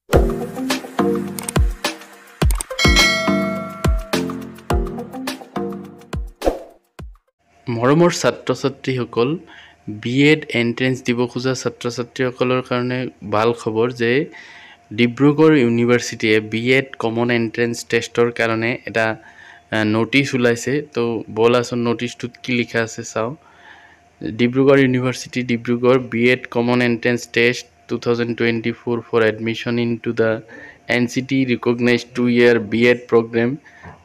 মৰমৰ ছাত্ৰ-ছাত্ৰীসকল BEd entrance দিব খোজা ছাত্ৰ-ছাত্ৰীসকলৰ কাৰণে ভাল খবৰ যে ডিব্ৰুগড় ইউনিভাৰ্চিটিয়ে বিএড কমন এন্ট্ৰেন্স টেষ্টৰ কাৰণে এটা নোটিছ ওলাইছে তো বলাচোন নোটিছটোত কি লিখা আছে চাও Dibrugarh university Dibrugarh BEd common entrance test 2024 for admission into the NCT recognized 2-year BEd program.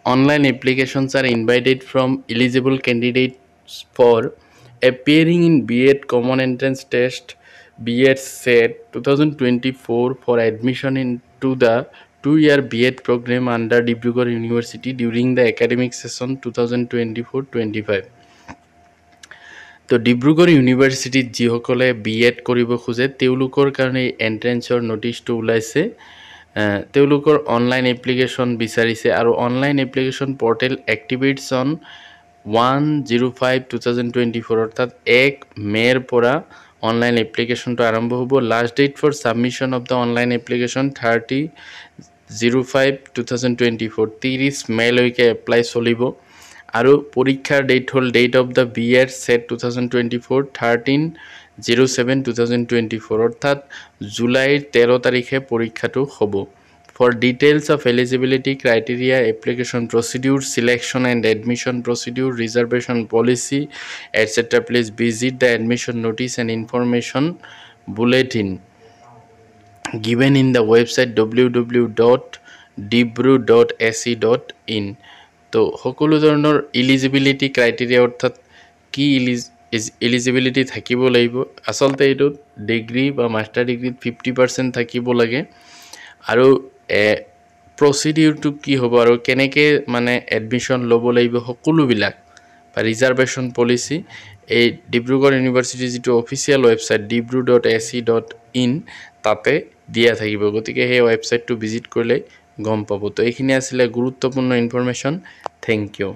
Online applications are invited from eligible candidates for appearing in BEd Common Entrance Test BEd SET 2024 for admission into the 2-year BEd program under Dibrugarh University during the academic session 2024-25. তো ডিব্ৰুগড় ইউনিভাৰ্চিটিত যিসকলে BEd কৰিব খোজে তেওঁলোকৰ কাৰণে এন্ট্ৰেন্সৰ নোটিছটো ওলাইছে তেওঁলোকৰ online application বিচাৰিছে আৰু online application portal activates on 1/05/2024 অৰ্থাৎ 1 মেৰ পৰা অনলাইন এপ্লিকেশ্যনটো আৰম্ভ হ'ব last date for submission of the online application 30/05/2024 30 মেলৈকে এপ্লাই চলিব আৰু পৰীক্ষাৰ ডেট হল date of the BEd SET 2024 13/07/2024 অৰ্থাৎ জুলাইৰ 13 তাৰিখে পৰীক্ষাটো হ'ব For details of eligibility criteria, application procedure, selection and admission procedure, reservation policy, etc. please visit the admission notice and information bulletin given in the website www.dibru.ac.in. তো সকলো ধৰণৰ eligibility criteria অৰ্থাৎ কি এলিজিবিলিটি থাকিব লাগিব আসলতে এইটো ডিগ্ৰী বা মাষ্টাৰ ডিগ্ৰীত 50% থাকিব লাগে আৰু প্ৰসিডিউৰটো কি হ'ব আৰু কেনেকৈ মানে এডমিশন ল'ব লাগিব সকলোবিলাক বা ৰিজাৰ্ভেশ্যন পলিচি এই ডিব্ৰুগড় ইউনিভাৰ্চিটি যিটো অফিচিয়েল ৱেবছাইট dibru.ac.in তাতে দিয়া থাকিব গতিকে সেই ৱেবছাইটটো ভিজিট কৰিলে গম পাব তো এইখিনি আছিল গুৰুত্বপূৰ্ণ ইনফৰমেশ্যন থ্যাংক ইউ